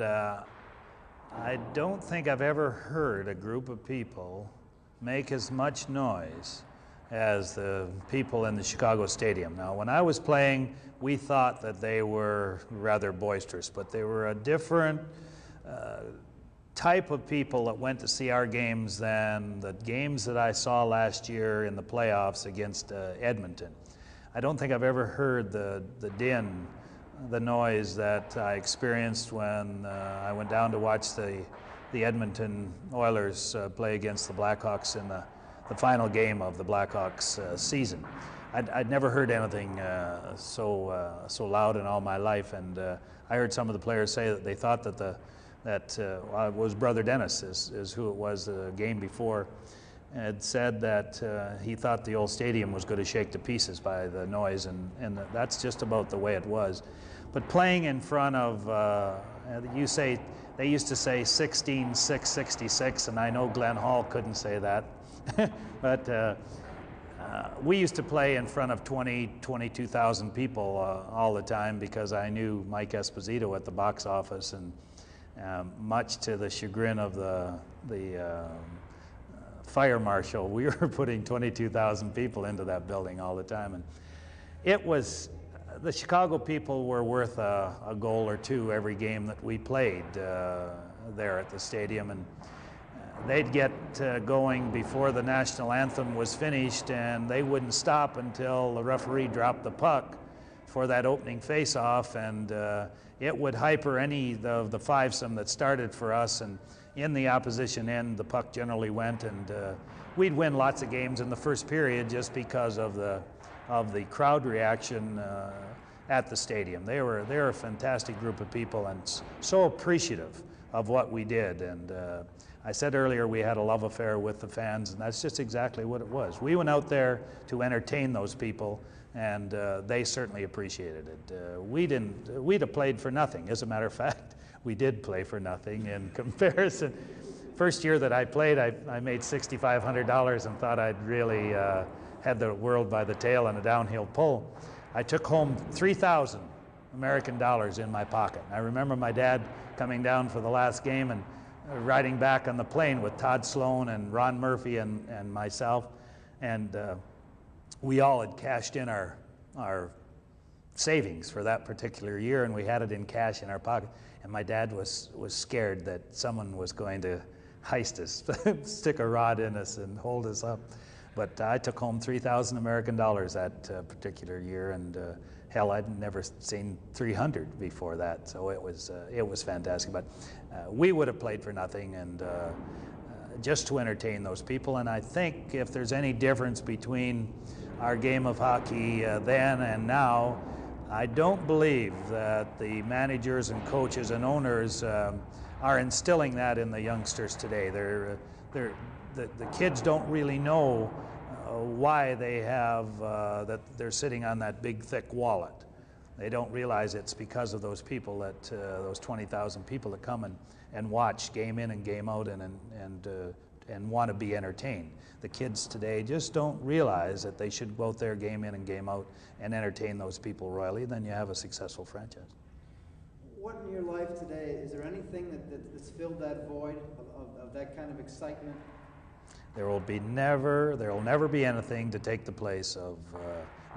And I don't think I've ever heard a group of people make as much noise as the people in the Chicago Stadium. Now, when I was playing, we thought that they were rather boisterous, but they were a different type of people that went to see our games than the games that I saw last year in the playoffs against Edmonton. I don't think I've ever heard the din, the noise that I experienced when I went down to watch the Edmonton Oilers play against the Blackhawks in the final game of the Blackhawks season. I'd never heard anything so loud in all my life, and I heard some of the players say that they thought that it was Brother Dennis is who it was the game before, had said that he thought the old stadium was going to shake to pieces by the noise, and that's just about the way it was. But playing in front of, they used to say 16,666, and I know Glenn Hall couldn't say that, but we used to play in front of 22,000 people all the time because I knew Mike Esposito at the box office, and much to the chagrin of the fire marshal, we were putting 22,000 people into that building all the time. And it was, the Chicago people were worth a goal or two every game that we played there at the stadium. And they'd get going before the national anthem was finished, and they wouldn't stop until the referee dropped the puck for that opening face-off, and it would hyper any of the fivesome that started for us, and in the opposition end the puck generally went, and we'd win lots of games in the first period just because of the crowd reaction at the stadium. They were a fantastic group of people and so appreciative of what we did, and I said earlier we had a love affair with the fans, and that's just exactly what it was. We went out there to entertain those people, and they certainly appreciated it. We'd have played for nothing. As a matter of fact, we did play for nothing in comparison. First year that I played, I made $6,500 and thought I'd really had the world by the tail on a downhill pull. I took home 3,000 American dollars in my pocket. I remember my dad coming down for the last game and riding back on the plane with Todd Sloan and Ron Murphy and myself, and we all had cashed in our savings for that particular year, and we had it in cash in our pocket. And my dad was scared that someone was going to heist us, stick a rod in us and hold us up. But I took home 3,000 American dollars that particular year, and hell, I'd never seen 300 before that, so it was fantastic. But we would have played for nothing, and just to entertain those people. And I think if there's any difference between our game of hockey then and now, I don't believe that the managers and coaches and owners are instilling that in the youngsters today. The kids don't really know why they have that they're sitting on that big thick wallet. They don't realize it's because of those people, that those 20,000 people that come and watch game in and game out and want to be entertained. The kids today just don't realize that they should go out there game in and game out and entertain those people royally. Then you have a successful franchise. What in your life today, is there anything that's filled that void of that kind of excitement? There will never be anything to take the place of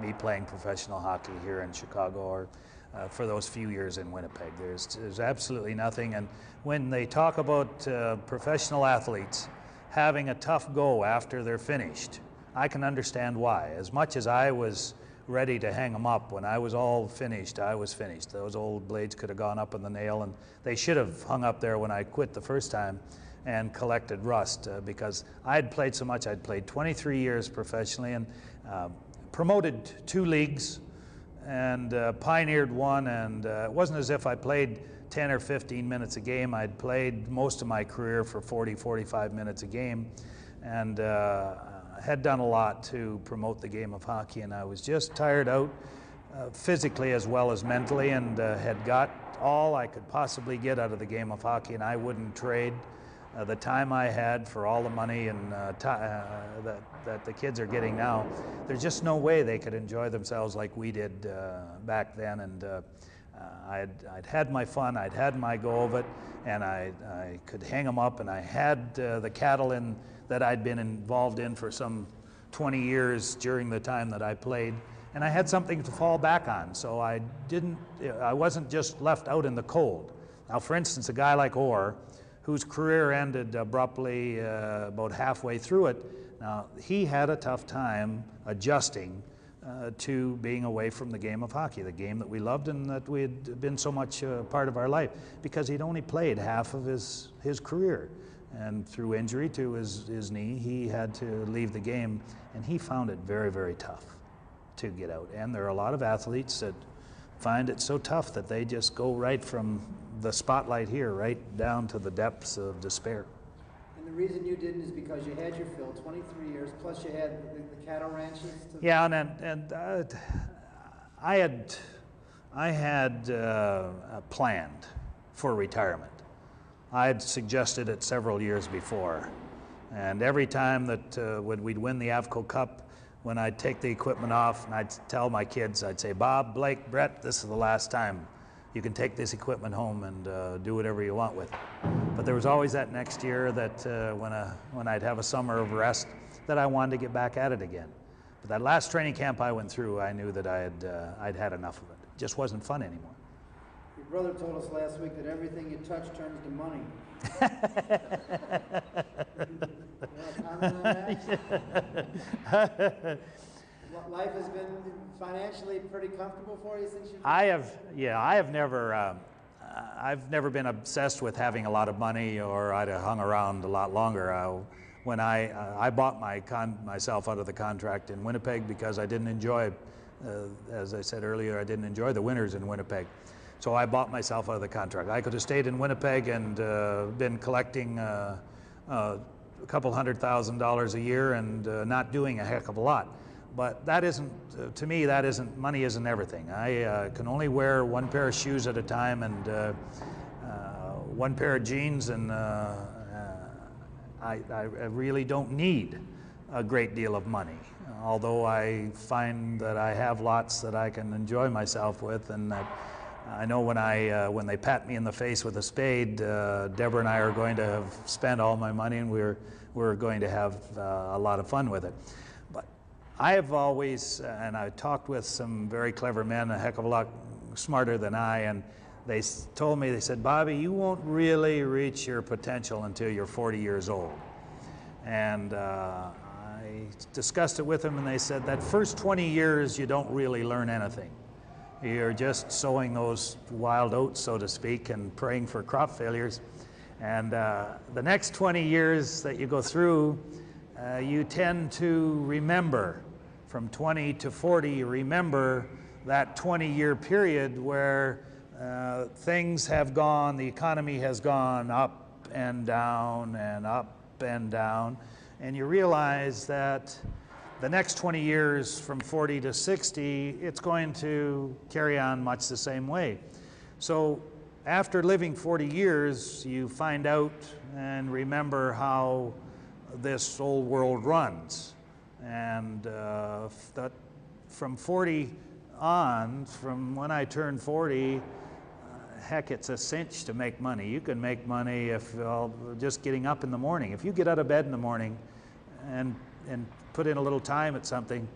me playing professional hockey here in Chicago, or for those few years in Winnipeg. There's absolutely nothing. And when they talk about professional athletes having a tough go after they're finished, I can understand why. As much as I was ready to hang them up when I was all finished, I was finished. Those old blades could have gone up in the nail, and they should have hung up there when I quit the first time and collected rust, because I'd played so much. I'd played 23 years professionally and promoted 2 leagues and pioneered one, and it wasn't as if I played 10 or 15 minutes a game. I'd played most of my career for 40, 45 minutes a game, and had done a lot to promote the game of hockey, and I was just tired out physically as well as mentally, and had got all I could possibly get out of the game of hockey, and I wouldn't trade the time I had for all the money and that the kids are getting now. There's just no way they could enjoy themselves like we did back then, and I'd had my fun, I'd had my go of it, and I could hang them up, and I had the cattle that I'd been involved in for some 20 years during the time that I played, and I had something to fall back on, so I wasn't just left out in the cold. Now, for instance, a guy like Orr, whose career ended abruptly about halfway through it, now, he had a tough time adjusting to being away from the game of hockey, the game that we loved and that we had been so much part of our life, because he'd only played half of his career. And through injury to his knee, he had to leave the game, and he found it very, very tough to get out. And there are a lot of athletes that find it so tough that they just go right from the spotlight here right down to the depths of despair. And the reason you didn't is because you had your fill, 23 years, plus you had the cattle ranches. Yeah, and I had planned for retirement. I had suggested it several years before, and every time that when we'd win the Avco Cup, when I'd take the equipment off and I'd tell my kids, I'd say, Bob, Blake, Brett, this is the last time you can take this equipment home and do whatever you want with it. But there was always that next year that when I'd have a summer of rest, that I wanted to get back at it again. But that last training camp I went through, I knew that I'd had enough of it. It just wasn't fun anymore. Your brother told us last week that everything you touch turns to money. Life has been financially pretty comfortable for you since you've... I've never been obsessed with having a lot of money, or I'd have hung around a lot longer. When I bought myself out of the contract in Winnipeg because I didn't enjoy, as I said earlier, I didn't enjoy the winters in Winnipeg. So I bought myself out of the contract. I could have stayed in Winnipeg and been collecting a couple $100,000 a year and not doing a heck of a lot. But that isn't, to me, money isn't everything. I can only wear one pair of shoes at a time and one pair of jeans, and I really don't need a great deal of money. Although I find that I have lots that I can enjoy myself with, and that I know when they pat me in the face with a spade, Deborah and I are going to have spent all my money, and we're going to have a lot of fun with it. But I have always, and I talked with some very clever men, a heck of a lot smarter than I, and they told me, they said, Bobby, you won't really reach your potential until you're 40 years old. And I discussed it with them, and they said that first 20 years you don't really learn anything. You're just sowing those wild oats, so to speak, and praying for crop failures. And the next 20 years that you go through, you tend to remember. From 20 to 40, you remember that 20-year period where things have gone, the economy has gone up and down and up and down, and you realize that the next 20 years from 40 to 60, it's going to carry on much the same way. So after living 40 years, you find out and remember how this old world runs. And that from 40 on, from when I turned 40, heck, it's a cinch to make money. You can make money if just getting up in the morning. If you get out of bed in the morning and put in a little time at something,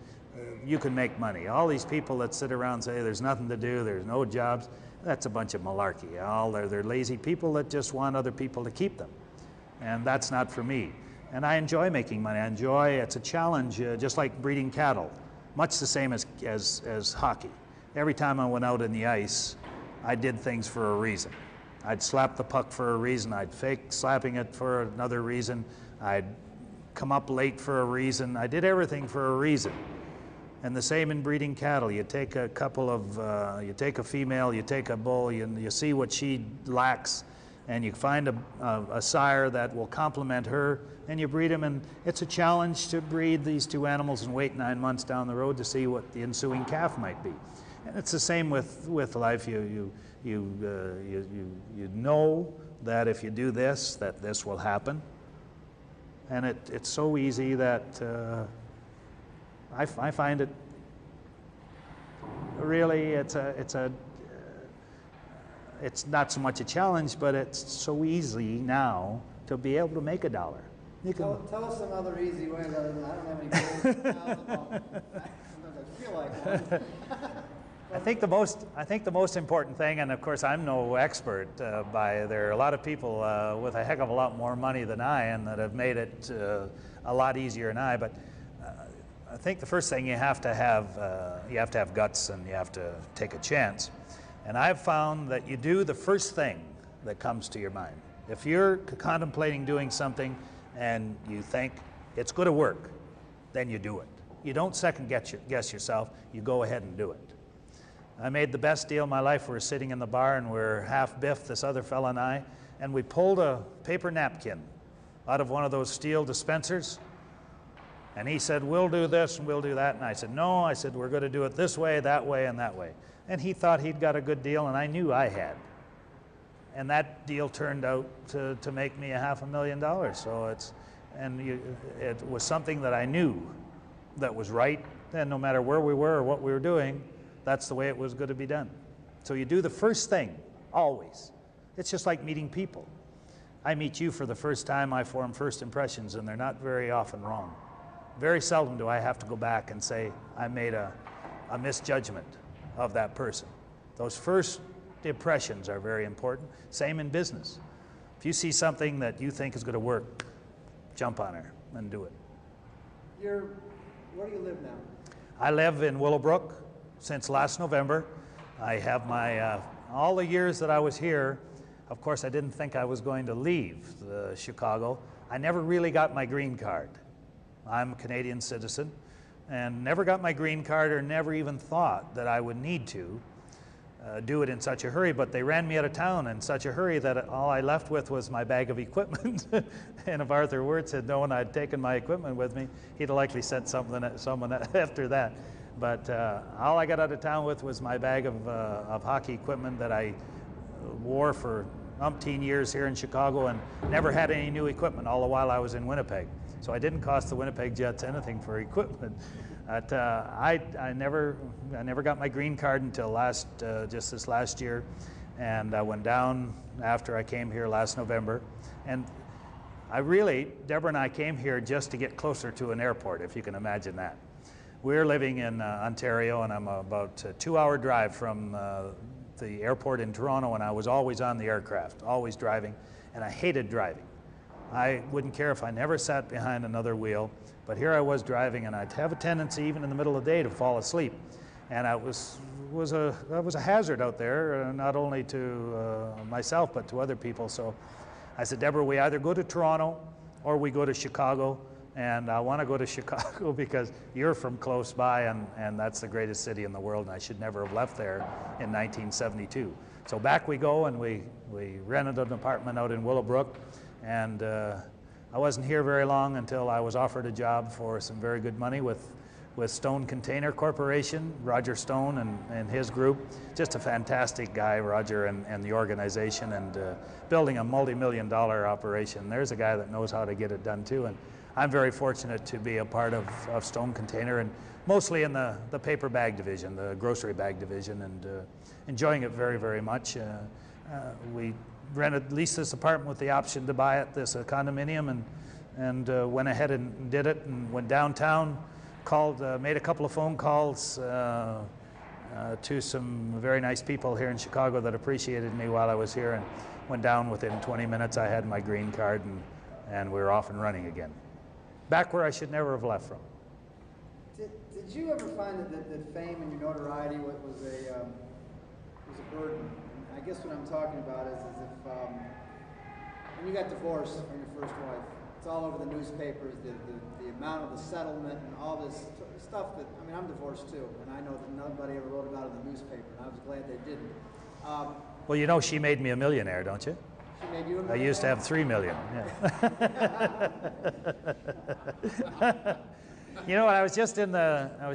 you can make money. All these people that sit around and say there's nothing to do, there's no jobs, that's a bunch of malarkey. They're lazy people that just want other people to keep them. And that's not for me. And I enjoy making money. It's a challenge, just like breeding cattle, much the same as hockey. Every time I went out in the ice, I did things for a reason. I'd slap the puck for a reason, I'd fake slapping it for another reason, I'd come up late for a reason. I did everything for a reason. And the same in breeding cattle. You take a couple of, you take a female, you take a bull, you see what she lacks, and you find a sire that will complement her, and you breed them. And it's a challenge to breed these two animals and wait 9 months down the road to see what the ensuing calf might be. And it's the same with life. You know that if you do this, that this will happen. And it's so easy that I find it really, it's a it's not so much a challenge, but it's so easy now to be able to make $1. You can, Tell us some other easy ways other than I don't have any goals now at the moment. Sometimes I feel like one. I think the most important thing, and of course I'm no expert, there are a lot of people with a heck of a lot more money than I and that have made it a lot easier than I, but I think the first thing you have to have guts, and you have to take a chance. And I've found that you do the first thing that comes to your mind. If you're contemplating doing something and you think it's going to work, then you do it. You don't second guess yourself, you go ahead and do it. I made the best deal of my life. We were sitting in the bar and we're half Biff, this other fella and I, and we pulled a paper napkin out of one of those steel dispensers. And he said, we'll do this and we'll do that. And I said, no. I said, we're going to do it this way, and that way. And he thought he'd got a good deal, and I knew I had. And that deal turned out to make me $500,000. So it was something that I knew that was right. And no matter where we were or what we were doing, that's the way it was going to be done. So you do the first thing, always. It's just like meeting people. I meet you for the first time, I form first impressions, and they're not very often wrong. Very seldom do I have to go back and say, I made a misjudgment of that person. Those first impressions are very important. Same in business. If you see something that you think is going to work, jump on her and do it. Where do you live now? I live in Willowbrook since last November. I have all the years that I was here, of course I didn't think I was going to leave Chicago. I never really got my green card. I'm a Canadian citizen and never got my green card, or never even thought that I would need to do it in such a hurry, but they ran me out of town in such a hurry that all I left with was my bag of equipment. And if Arthur Wirtz had known I'd taken my equipment with me, he'd have likely sent someone after that. But all I got out of town with was my bag of hockey equipment that I wore for umpteen years here in Chicago, and never had any new equipment all the while I was in Winnipeg. So I didn't cost the Winnipeg Jets anything for equipment. But I never got my green card until just this last year, and I went down after I came here last November. And Deborah and I came here just to get closer to an airport, if you can imagine that. We're living in Ontario, and I'm about a 2-hour drive from the airport in Toronto, and I was always on the aircraft, always driving, and I hated driving. I wouldn't care if I never sat behind another wheel, but here I was driving, and I'd have a tendency, even in the middle of the day, to fall asleep. And that was a hazard out there, not only to myself, but to other people. So I said, Deborah, we either go to Toronto or we go to Chicago, and I want to go to Chicago because you're from close by, and that's the greatest city in the world, and I should never have left there in 1972. So back we go, and we rented an apartment out in Willowbrook. And I wasn't here very long until I was offered a job for some very good money with Stone Container Corporation, Roger Stone and his group. Just a fantastic guy, Roger, and the organization, and building a multi-million-dollar operation. There's a guy that knows how to get it done too. And I'm very fortunate to be a part of Stone Container, and mostly in the paper bag division, the grocery bag division, and enjoying it very, very much. We leased this apartment with the option to buy it, this condominium, and went ahead and did it, and went downtown, made a couple of phone calls to some very nice people here in Chicago that appreciated me while I was here, and went down within 20 minutes. I had my green card, and we were off and running again. Back where I should never have left from. Did you ever find that fame and your notoriety was a burden? I guess what I'm talking about is if when you got divorced from your first wife, it's all over the newspapers, the amount of the settlement and all this stuff that, I mean, I'm divorced too, and I know that nobody ever wrote about it in the newspaper, and I was glad they didn't. Well, you know, she made me a millionaire, don't you? She made you a millionaire? I used to have 3 million, yeah. You know, I was just in the